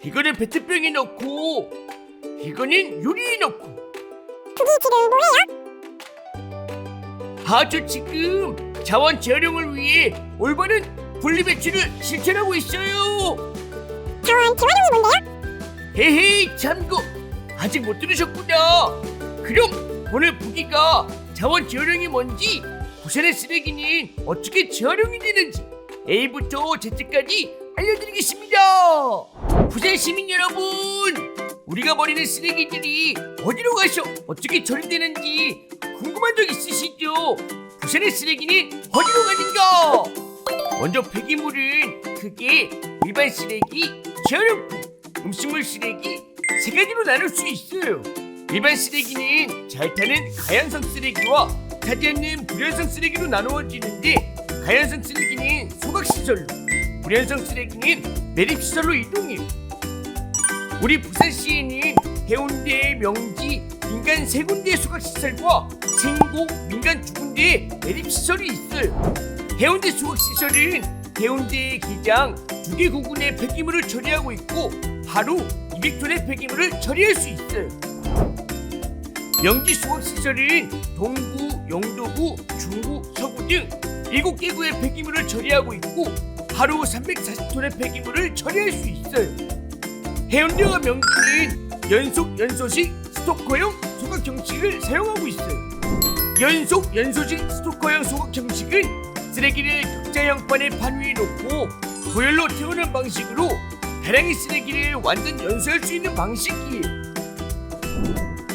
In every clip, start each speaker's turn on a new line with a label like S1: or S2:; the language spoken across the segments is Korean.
S1: 이거는 페트병에 넣고, 이거는 유리에 넣고.
S2: 그게 지금 뭐예요?
S1: 저 지금 자원 재활용을 위해 올바른 분리배출을 실천하고 있어요.
S2: 자원 재활용이 뭔데요?
S1: 헤헤이, 참고 아직 못 들으셨구나. 그럼 오늘 부기가 자원 재활용이 뭔지, 부산의 쓰레기는 어떻게 재활용이 되는지 A부터 Z까지 알려드리겠습니다. 부산 시민 여러분, 우리가 버리는 쓰레기들이 어디로 가서 어떻게 처리되는지 궁금한 적 있으시죠? 부산의 쓰레기는 어디로 가는가? 먼저 폐기물은 크게 일반 쓰레기, 재활용품, 음식물 쓰레기 세 가지로 나눌 수 있어요. 일반 쓰레기는 잘 타는 가연성 쓰레기와 타지 않는 불연성 쓰레기로 나누어지는데, 가연성 쓰레기는 소각시설로, 불연성 쓰레기는 매립시설로 이동해요. 우리 부산시에는 해운대, 명지, 민간 3군데의 소각시설과 생곡, 민간 2군데의 매립시설이 있어요. 해운대 소각시설은 해운대 기장 2개 구군의 폐기물을 처리하고 있고 하루 200톤의 폐기물을 처리할 수 있어요. 명지 소각시설은 동구, 영도구, 중구, 서구 등 7개 구의 폐기물을 처리하고 있고 하루 340톤의 폐기물을 처리할 수 있어요. 해운대와 명지는 연속 연소식 스토커형 소각 형식을 사용하고 있어요. 연속 연소식 스토커형 소각 형식은 쓰레기를 격자형판의 판 위에 놓고 도열로 태우는 방식으로 다량의 쓰레기를 완전 연소할 수 있는 방식이에요.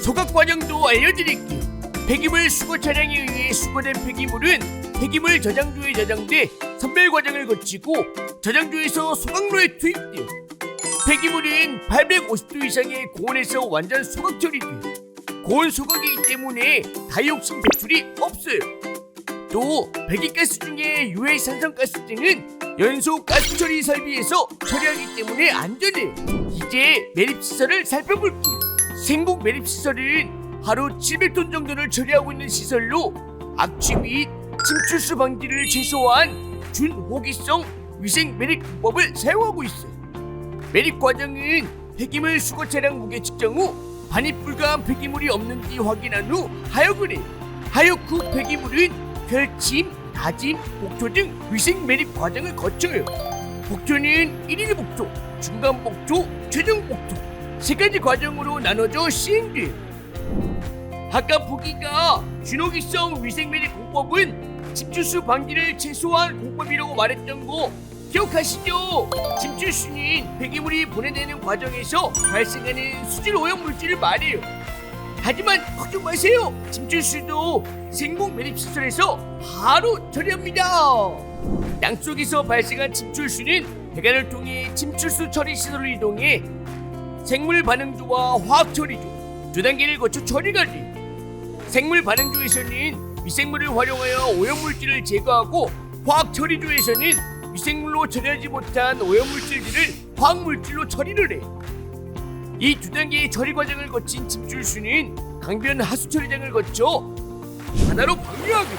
S1: 소각 과정도 알려드릴게요. 폐기물 수거 차량에 의해 수거된 폐기물은 폐기물 저장조에 저장돼 선별 과정을 거치고 저장조에서 소각로에 투입돼요. 폐기물은 850도 이상의 고온에서 완전 소각 처리돼요. 고온 소각이기 때문에 다이옥신 배출이 없어요. 또 배기가스 중에 유해산성가스 등은 연소 가스 처리 설비에서 처리하기 때문에 안전해요. 이제 매립시설을 살펴볼게요. 생곡 매립시설은 하루 700톤 정도를 처리하고 있는 시설로 악취 및 침출수 방지를 최소화한 준호기성 위생 매립 방법을 사용하고 있어요. 매립 과정은 폐기물 수거 차량 무게 측정 후 반입 불가한 폐기물이 없는지 확인한 후 하역을 해요. 하역 후 폐기물은 결침, 다짐, 복토 등 위생 매립 과정을 거쳐요. 복토는 1일 복토, 중간 복토, 최종 복토 세 가지 과정으로 나눠져 시행돼요. 아까 보기가 준호기성 위생 매립 공법은 침출수 방지를 최소화한 공법이라고 말했던 거 기억하시죠? 침출수는 폐기물이 분해되는 과정에서 발생하는 수질 오염 물질을 말해요. 하지만 걱정 마세요. 침출수도 생곡 매립시설에서 바로 처리합니다. 땅속에서 발생한 침출수는 배관을 통해 침출수 처리 시설로 이동해 생물 반응조와 화학 처리조 두 단계를 거쳐 처리가 돼요. 생물 반응조에서는 미생물을 활용하여 오염물질을 제거하고 화학 처리조에서는 미생물로 처리하지 못한 오염물질들을 화학물질로 처리를 해. 이 두 단계의 처리 과정을 거친 침출수는 강변 하수 처리장을 거쳐 바다로 방류하게 돼.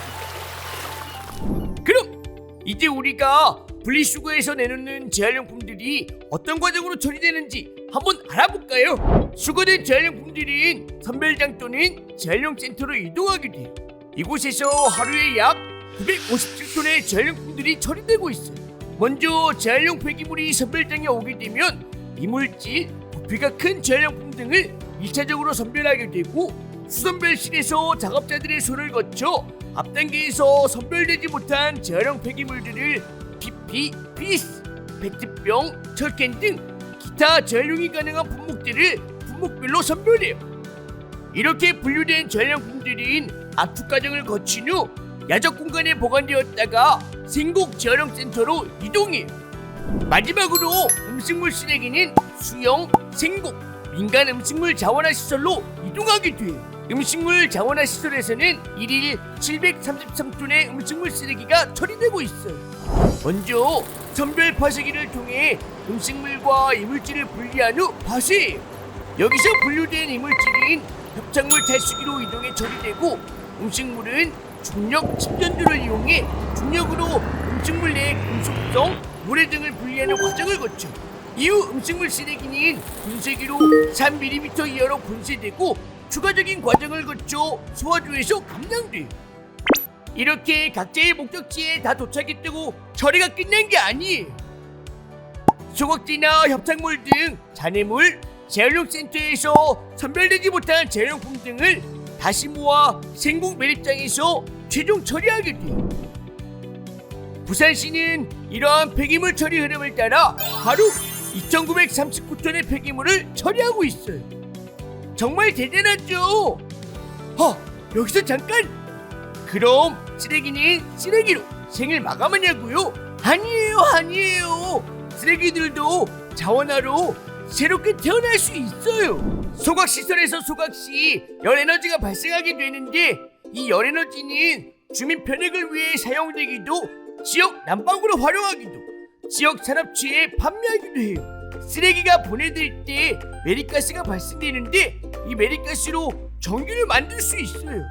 S1: 그럼 이제 우리가 분리수거에서 내놓는 재활용품들이 어떤 과정으로 처리되는지 한번 알아볼까요? 수거된 재활용품들은 선별장 또는 재활용센터로 이동하게 돼요. 이곳에서 하루에 약 957톤의 재활용품들이 처리되고 있어요. 먼저 재활용 폐기물이 선별장에 오게 되면 이물질, 부피가 큰 재활용품 등을 1차적으로 선별하게 되고 수선별실에서 작업자들의 손을 거쳐 앞단계에서 선별되지 못한 재활용 폐기물들을 PP, 피스, 페트병, 철캔 등 기타 재활용이 가능한 품목들을 품목별로 선별해요. 이렇게 분류된 재활용품들은 압축 과정을 거친 후 야적 공간에 보관되었다가 생곡 재활용센터로 이동해요. 마지막으로 음식물 쓰레기는 수영, 생곡, 민간 음식물 자원화 시설로 이동하게 돼요. 음식물 자원화 시설에서는 1일 733톤의 음식물 쓰레기가 처리되고 있어요. 먼저 선별 파쇄기를 통해 음식물과 이물질을 분리한 후 파쇄해요. 여기서 분류된 이물질은 협착물 탈수기로 이동해 처리되고 음식물은 중력 침전조를 이용해 중력으로 음식물 내의 금속성, 모래 등을 분리하는 과정을 거쳐 이후 음식물 쓰레기는 분쇄기로 3mm 이하로 분쇄되고 추가적인 과정을 거쳐 소화조에서 감량돼요. 이렇게 각자의 목적지에 다 도착했다고 처리가 끝난 게 아니에요. 소각지나 협착물 등 잔해물, 재활용센터에서 선별되지 못한 재활용품 등을 다시 모아 생공 매립장에서 최종 처리하게 돼요. 부산시는 이러한 폐기물 처리 흐름을 따라 하루 2,939톤의 폐기물을 처리하고 있어요. 정말 대단하죠? 여기서 잠깐! 그럼 쓰레기는 쓰레기로 생을 마감하냐고요? 아니에요. 쓰레기들도 자원화로 새롭게 태어날 수 있어요. 소각시설에서 소각시 열에너지가 발생하게 되는데 이 열에너지는 주민 편익을 위해 사용되기도 지역 난방으로 활용하기도 지역 산업체에 판매하기도 해요. 쓰레기가 보내질 때 메리가스가 발생되는데 이 메리가스로 전기를 만들 수 있어요.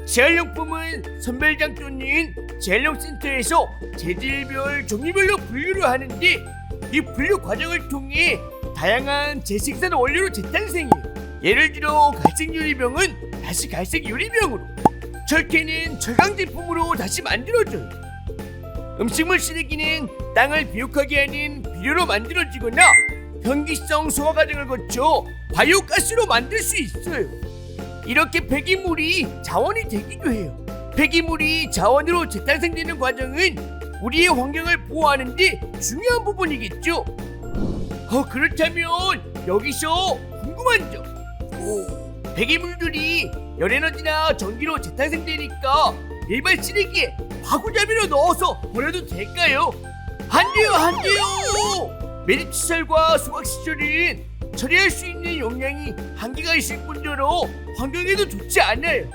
S1: 재활용품은 선별장 또는 재활용센터에서 재질별 종류별로 분류를 하는데 이 분류 과정을 통해 다양한 재생산 원료로 재탄생해요. 예를 들어 갈색 유리병은 다시 갈색 유리병으로, 철퇴는 철강 제품으로 다시 만들어져요. 음식물 쓰레기는 땅을 비옥하게 하는 비료로 만들어지거나 변기성 소화 과정을 거쳐 바이오가스로 만들 수 있어요. 이렇게 폐기물이 자원이 되기도 해요. 폐기물이 자원으로 재탄생되는 과정은 우리의 환경을 보호하는 데 중요한 부분이겠죠. 그렇다면 여기서 궁금한 점. 폐기물들이 열에너지나 전기로 재탄생되니까 일반 쓰레기에 화구잡이로 넣어서 버려도 될까요? 안 돼요. 매립시설과 소각시설은 처리할 수 있는 용량이 한계가 있을 뿐더러 환경에도 좋지 않아요.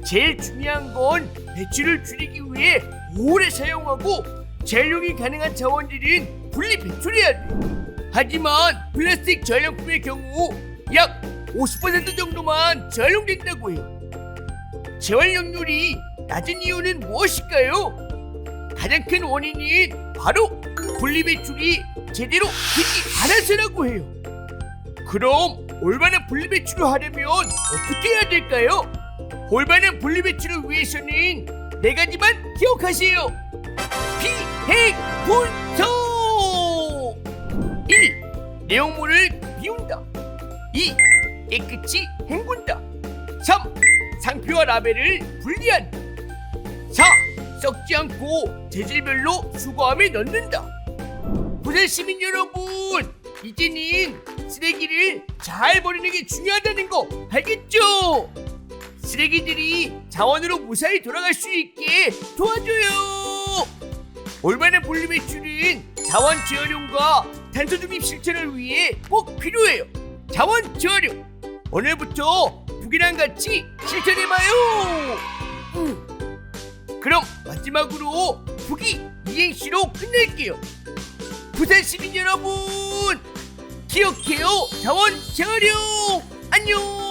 S1: 제일 중요한 건 배출을 줄이기 위해 오래 사용하고 재활용이 가능한 자원들은 분리 배출해야 돼요. 하지만 플라스틱 재활용품의 경우 약 50% 정도만 재활용된다고 해요. 재활용률이 낮은 이유는 무엇일까요? 가장 큰 원인은 바로 분리배출이 제대로 되지 않아서라고 해요. 그럼 올바른 분리배출을 하려면 어떻게 해야 될까요? 올바른 분리배출을 위해서는 4가지만 기억하세요. 비핵분소! 1. 내용물을 비운다. 2. 깨끗이 헹군다. 3. 상표와 라벨을 분리한다. 4. 썩지 않고 재질별로 수거함에 넣는다. 부산 시민 여러분, 이제는 쓰레기를 잘 버리는 게 중요하다는 거 알겠죠? 쓰레기들이 자원으로 무사히 돌아갈 수 있게 도와줘요. 올바른 분리배출은 자원 재활용과 탄소 중립 실천을 위해 꼭 필요해요. 자원 재활용, 오늘부터 북이랑 같이 실천해봐요. 그럼 마지막으로 북이 이행시로 끝낼게요. 부산 시민 여러분, 기억해요. 자원 재활용. 안녕.